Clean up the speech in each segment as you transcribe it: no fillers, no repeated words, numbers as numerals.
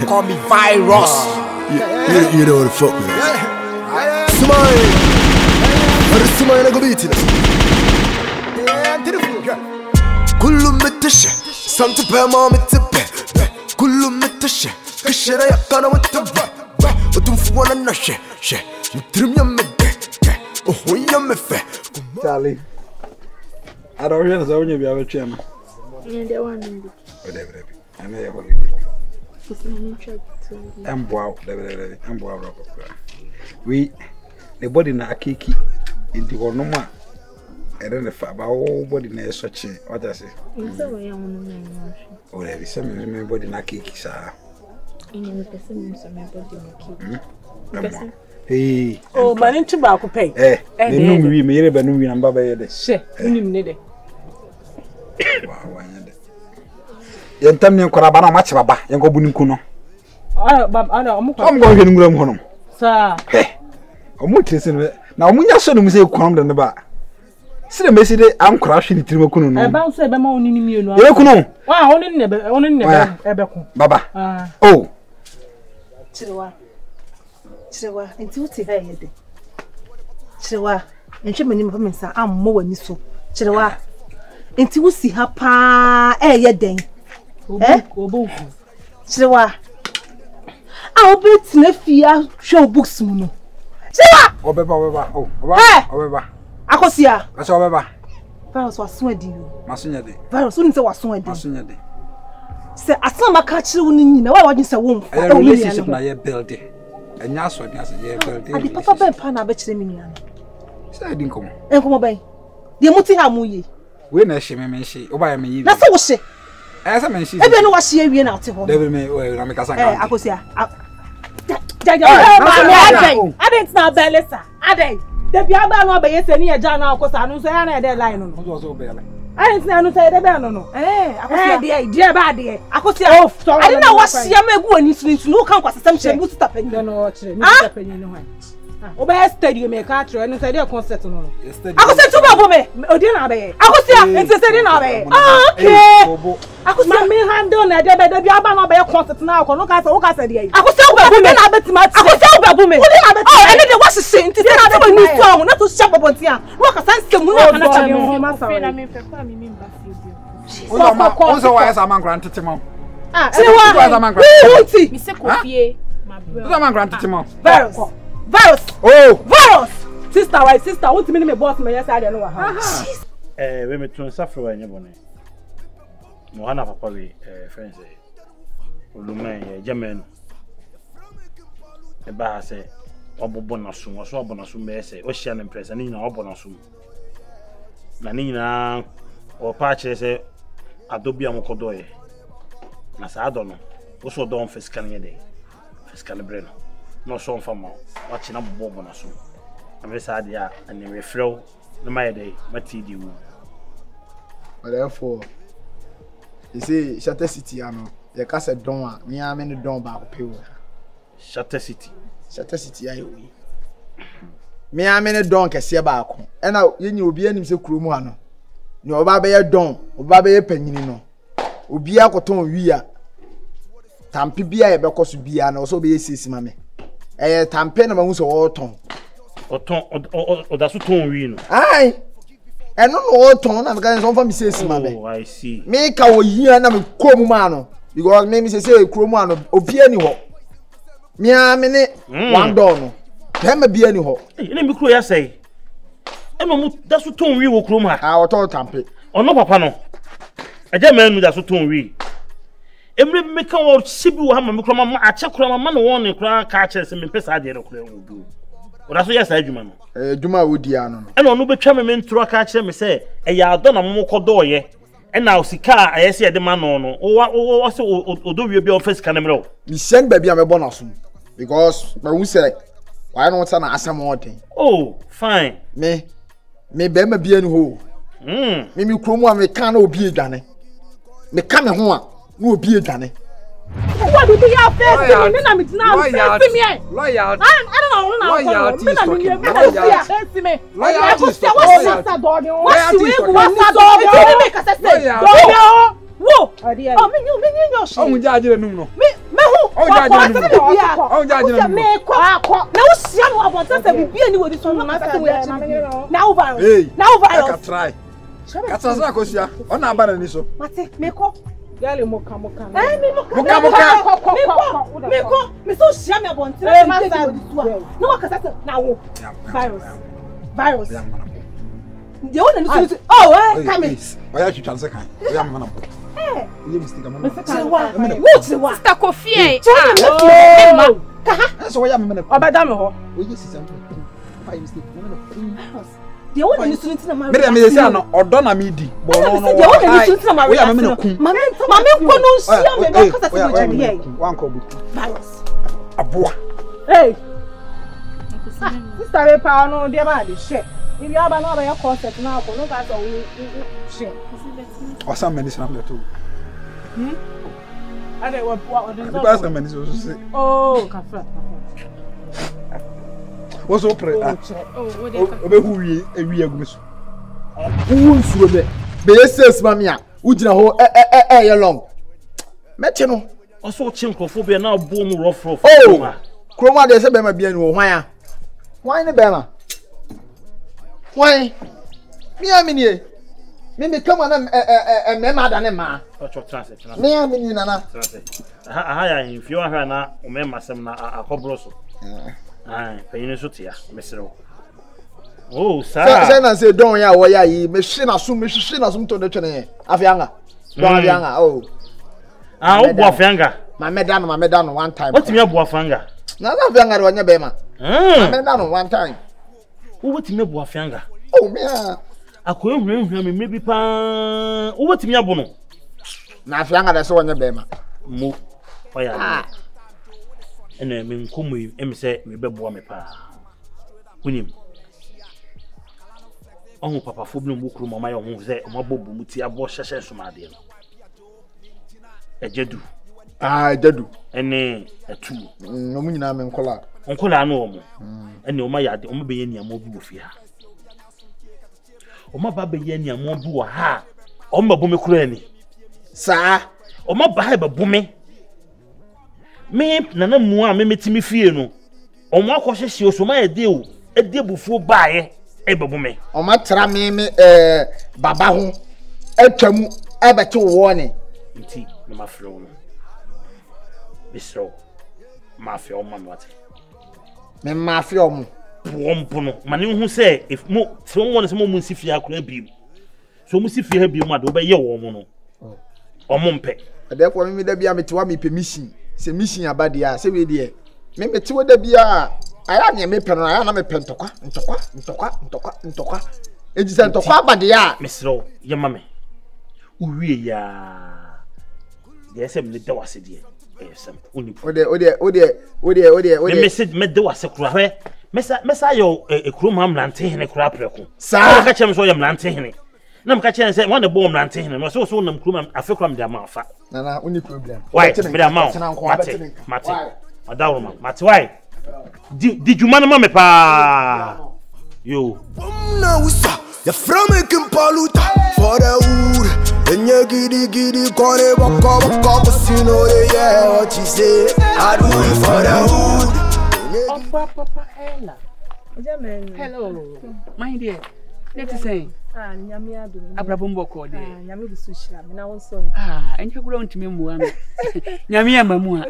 Call me Virus. You know what the fuck, man. Smile. What is smile go beat it? Kullu mitash. Santu pe ma mitbe. Kullu mitash. Kishara yakana mitbe. Otumfu wana na she. Trim ya mede. Oh ya mefe. Charlie. I don't realize how you be able to chairman. Yeah, one. Whatever. I may have holiday. I'm wow, I'm wow. We the body na akiki in the one no more. I don't know about body na such a what I say. Oh, there is some body na akiki, sir. Hey, oh, man, into back pay. Eh, the new we may never know number by the share. Wow, Yantam Korabana much baba, Yango Bunikuno. I'm going to go home. Sir, I'm listen. Now, when you saw say come down the bar. See the message I'm crashing the Trimacuno. I bounce a bama only me. Wow, only never. Baba. Oh, Chiwa, and two tea here. Chiwa, and she many women say I'm more than so. Chiwa, and two see her pa, eh, dang. Chiwa. I'll bet Nefia show books. Chiwa! oh, Baba. Akosia. That's all, Baba. Virus was sweating you. Masunya de. Virus wouldn't say was sweating. Masunya de. Say, I saw my catch you in the why you womb. A relationship na ye building. And yes, what yes, ye building. I did Papa Ben Pana bet them in. Say I didn't come. And come away. The Muti Hamuyi. When I she me she, oh, by me. That's what she. As I mentioned, I don't know what she is out to home. Devil me, well, I'm a Akosia. I didn't know Bellessa. I did. The Biaba no be yes any Jana because I know say na dey line no. I didn't know say dey no. Akosia dear bad dear. Akosia oh sorry. I didn't know what she am egu ani sunu no kan kwasem she mu stop any. No chire. Mu stop any no. Oba stadium me ka chire no say dey concert no. Akosia tu babo me. Odi na be. Akosia enti say dey na be. Okay. Akosia me handle na dey be Biaba no be concert na ko no ka say wo ka say dey. Akosia babo me na betima. Akosia babo me. Oh, and dey what she say enti say na dey ni so na to sharp babo ntia. Wo ka say nsem na ka na cha me. Na me fe kwa me mba fi obi. Also, why is a man granted to mom? Ah, say what? Who Me say Kofie, my brother. A man granted to mom. Virus. Oh, virus. Sister, why sister? What me boss me yes I don't know how. We me tun safro wa nyebone. Mo hana papa we friends Oluman German. E ba say obobo na sum, so obobo na sum be say o hia na impress ani na obobo na sum. Na ni na o pa che say adobi amokodoye. Na sa ado no. Wo so don fiscal nye dey. Fiscal breno. No so fama. Watch na bobo na sum. Am say dia and we refrew na my day mati di wu. Therefore, you see, Shatter City, I know. The castle don't me, I'm in the don back pay. Shatter City, I will. Me, I'm in a don, can see back. And now you will be any Krumuano. No, Baba, a don, or Baba, a penny, no. Ubia Coton, we are Tampi Bia, because be and also be a sis, mammy. A Tampen amongst all tongue. Or that's what tongue we know. Aye. I don't know what tone I'm going to from Mrs. Mammy. Oh, I see. Make our year and I'm a Cromano. Because maybe say Cromano or Piano. Me, I'm in it. One door. There may be any ho. Let me clear say. That's what tongue we will croma. Our told Tampe. Or no, papa no. A gentleman that's what tongue we. Every make our Sibu Hamma, I check on man warning, cry catchers and Miss Adia. Well, that's what yes, I do, man. Juma Woodiano. And on no be chairman through a catcher me say, a ya done a moko door ye. And now Sika, I see the man on. Or do you be on first camera? Me send baby I'm a bonus. Because my who say, why don't I ask some more thing? Oh, fine. Me Bema be any ho. Me Chromo, me can't be a Danny. Me come home, no be a Danny. What do you have first? I'm now. I don't know. Girl, moka. Me so shame about it. No, because that's now virus. The one is come in. Why are you trying to say? Hey, you mistake. Sister Kofi. So why am I? Obadamo. We just something. Why mistake? The one is to my me say no odona me di bo no the one is to my mama kono sia me no kasa se go here wan ko bu virus aboa hey sister be pa no dey ba dey share if you aba no aba your concept na ko no ka so we share o sam me ni sam le to ade what the person me ni so say oh kafa what's up pre obe hu wi agum so wu nsuo be sales mamia ugina ho ye long meti no oso chinkrofobia na abo mu rough kroma de se be ma bia ni wo hwan ne be ma hwan mi amini me kama na me ma da ne ma ocho transit me amini nana aha ya infio aha na o me masem na akobro so penyin so tia mesero oh say na say don ya wo ya yi me hwe na so to de twene afianga don afianga oh o bo afianga ma meda no one time what me bo afianga na afianga ro nya be ma ma meda no one time what me bo afianga oh me akoye hwehwehwe me mebi pa what me abo no na afianga da so nya be ma mo oya ene me nkomo em se me bebo me pa kunim ohu papa fo bi no bukuru mama ye ohu ze o mabobu muti abo hyehye somade no ejedu ejedu ene etu no mu nyina me nkola no omo ene o ma yade o ma beye niamo bi wo fi ha o ma ba beye niamo bi wo ha o ma bo me kura ni saa o ma ba ha ba bo me nana mu a me metimi fie no omo akohyehyie osoma ede bufuo baaye ebebo me oma tra me baba ho atwam abete wo ne nti me mafre wo no bisro mafia o ma wate me mafia o mo pompo no mane hu se if mo so mo ne se mo nsi fie akora bi so mo si fie ha bi mo ade wo be ye wo mo no omo mpe therefore me da bia mete wa me permission se mission abadia se we de me mete wo da bia aya ne me peno aya na me pentokwa ntokwa ejisa ntokwa abadia mesro ye mame uwie ya de se me de wase de esem oni ode message me de wase kura hwe mesa yo ekrum amlante hene kura preko sa ka chem so ye mlante hene na mka chen se won de bom mlante hene no so nam krum afekura me de ma afa nana oni problem why me de ma mate adawo ma mate why di juma na me pa yo na usa ya from Kimpaluta for the wood and you giddy kore baka casino yeah what you say I do it for the wood papa Ella hello my dear let's say nyame adu abrabombo ko de nyame bisu shira me na won so enye gura ntime muwa me nyame amamu a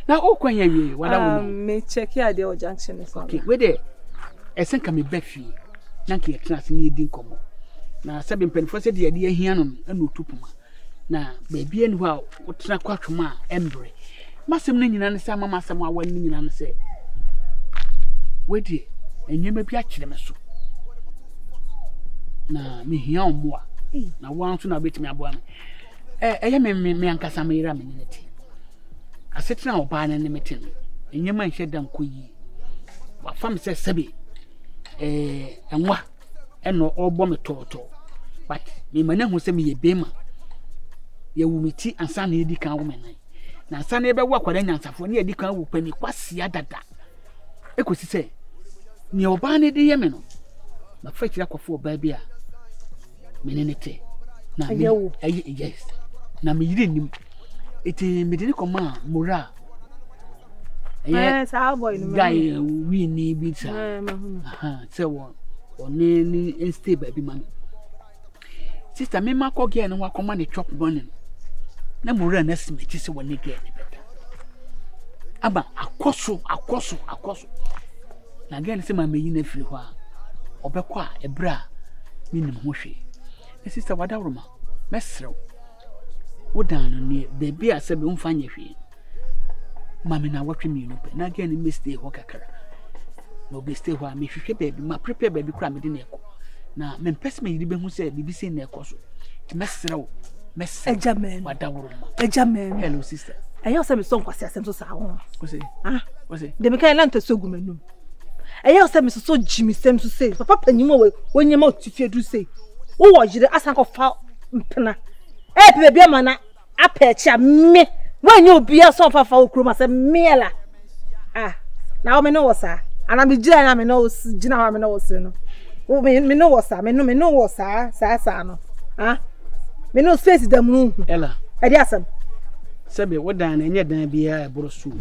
na okwanya wie wala wo me check ya de o junction so okay we de esen ka me bafi na ke class ni edi nkomo na sabe mpanifo se de ade ahia no na otupuma na baby eni ho a wotena kwatwoma embre masem na nyina ne se mama masem awan ni nyina ne se we de enyema bi a kire me so na me hia omwa na wanso na betimi aboa me eye me ankasa me ira me neti asetina oba na ne metin enyema nhye da nkoyi wa fam se sebe enwa eno obo me toto but me mane hu se me ye bema ye wumiti ansa na edi kan wo me nan na ansa na ebe wo akwara nyansafo ne edi kan wo pani kwasia dada ekosi se ni oba na edi ye me no na fa kira kwafo oba bia menenete na yes na me yiri nim iti medini koma mura sa boy no guy we ni bi sa se wo oni ni instead baby mami sister me ma ko ge no wa koma ne chop money na mura na simeti se woni ge ni beta aba akoso na ge ni se ma meyi na firi ho a obekwa ebra minim ho hwe sister wadawroma mesrew wodan no ne baby asebe umfanye hwe mami na watwe mi no pe na ge ni mistake ho kakara no be stay ho a me hwehwe baby ma prepare baby kura me de na eko na me mpese me yiri be hu se bibi se na eko so ti mesrew ejamen wadawroma hello sister ayo se me so nkwase asem so sa ho wose de me kan la nta sogu manum ayo se me so jimi sem so say papa panyimo we wonyema otifie du say wo wo yire asan ko fa mpena baby amana apecha me wanyo obia so fafa okroma se mela na o me no wosa ana me gira na me no gina wa me no wosa no o me no wosa me no wosa sa no me no space da mu ela edi asem sebe wodan na enye dan bia eboro su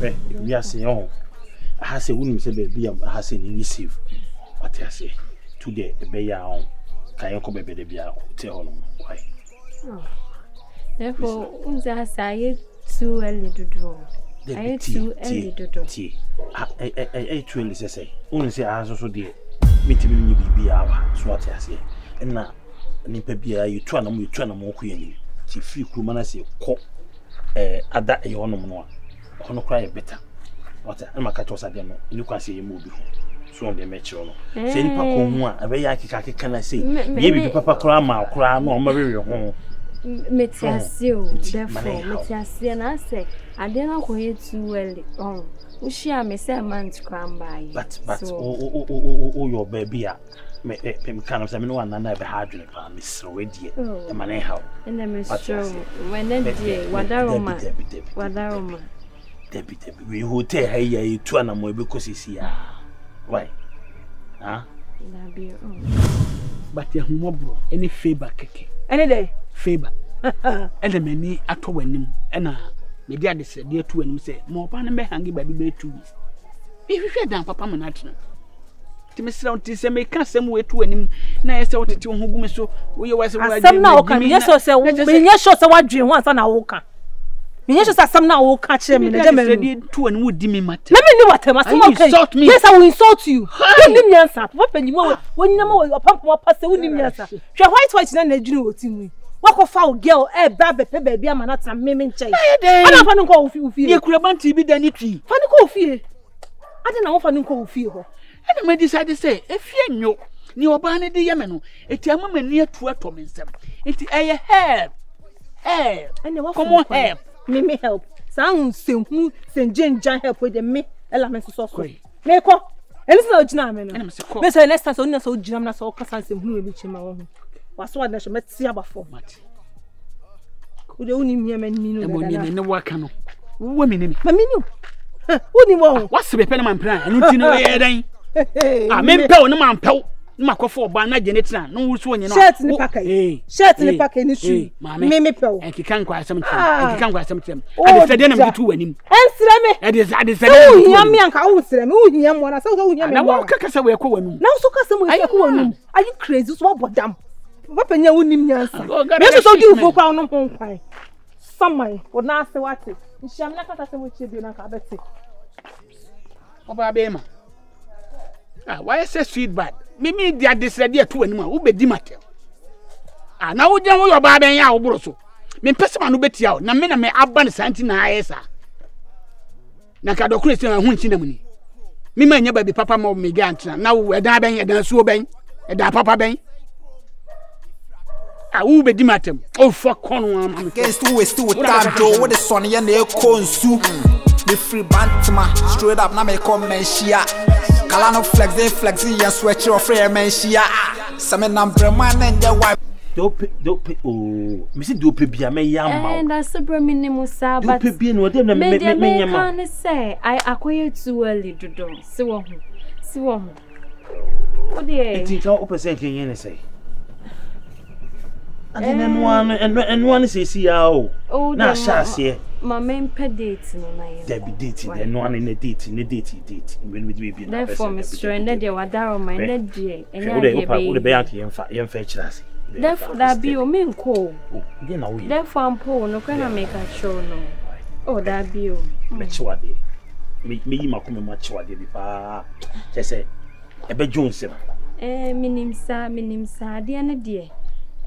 we ase yo ha se wunim se baby ha se ni receive what I say today e be ya on kan ko bebe de bia te ho no why therefore unza say too early to do I too early to do too early say un say so de mitimi ni bibia wa so what I say na nipa bia you tu na mo ko yani ti free kruma na say ko ada e ho no no a ono kra e better what I ma ka to sa de no ni kwa say mu bi ho so on de mechi no say nipa ko hu a abe ya kika na say ye bi papa kra ma kra no o ma wewe ho metiasio therefore metiasia na say ade na ko ye too early ushia me say man to come by but your baby me kind of say me no na be hard to pa me so we die e man how and the me show when then die wadaroma debi we hotel hey tu na mo be kosisi ya why na be but ya humobro any favor keke any day favor and many ato wanim na me dia de se dia tu wanim se mo pa na be hangi baby be 2 weeks bi hwehwe dan papa mo na tena ti me sira unti se me ka sem we tu wanim na ye se wotete ho gumi so wo ye wase wo agi asem na wo kan ye so se me nye so se wadwen ho ansa na wo kan me nye so se asem na wo ka kire me na je me tu wanim wo di me mate let me ni watem asem okay yes I will insult you nim nyansa papa panyimo wo nyama wo pampo pase wo nim nyansa hwe white na adwunu wo timu wako foul girl ba be pe baby amana tra meme nchai ana fa nko ofie ye kuraban TV da ni twi fa nko ofie ade na wo fa nko ofie ho ana me decide say efie nyo ni oba ne de yeme no eti amama ni atu ato me nsem eti eye help come on help me help sa hun senhu senjenjan help we de me ela me so me ko elisa ogina me no me say next time so na so ogina na so kasa senhu we bi chima wo waso wa na so meti abafo mate ude uni miema ni no da ne waka no wo minimi ma minu uni wo wasebe pe na man plan enu ti no ye dan me mpe wo na man pew na makofo oba na genetina no wusu onye na shirt ni pakai ni shoe me pew enkikan kwa asem tem ade sede na mbitu wanim ensire me ade sede wo hia me anka wo sire me wo hia mo na so wo hia me na wo kaka we ko wanum na so kasa mo ye ko wanum are you crazy so bodam papa nya wonim nyansa me so di ufo kwa no ho nkwan samai wo na ase wate nhyam na kata se mo chie bi na ka beti oba be ma why say sweet bad mimi dia desrede ato anim a wo bedi matel na wo gyan wo yo ba ben ya wo boro so me pese ma no betia o na me aba ne santi na ayesa na ka dokure se hu nchi na muni mi ma nya ba bi papa ma me ga antena na wo edan ben edan suo ben edan papa ben wo bedi matem o fo kono am against who is still tando what the son ya na konsu me free bantma straight up na me come menshia kala no flexing ya switch off free menshia some number man and the wife dope me see dope bia me yam and that's bro minimum sa but dope bia no dem na me yam can say I akoye too early dodo si wo ho o de it is all percent yen say And one is a na share. My main pet date no na ye. There be dating and one in a date when we be. Therefore, Mr. And that you are down my net dear. And you be out here and fetch us. Therefore, that be your main call. Therefore, I'm poor, no can I make a show no. Oh, that be you. Mature day. Me, my come mature day. Just say, a bed Jones. Minim sa, dear.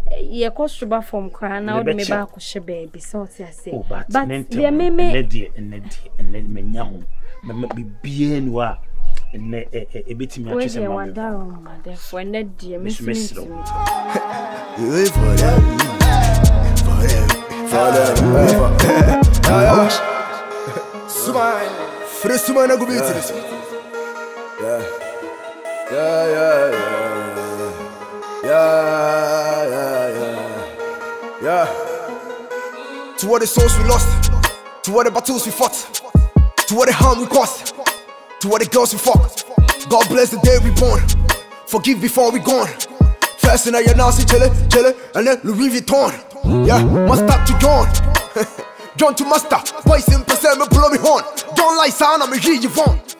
Ye kostuba from cry now me back she baby so I say. But there may me and me nyam. Me be bien wa. And a bit me actually say mama. Therefore, net dear, miss. Yeah. To what the souls we lost, to what the battles we fought, to what the harm we caused, to what the girls we fucked. God bless the day we born. Forgive before we gone. First in a Nancy chille, and then Louis Vuitton. Yeah, master to John. John to master. Boys in percent me blow me horn. John like sound I'm a G you want.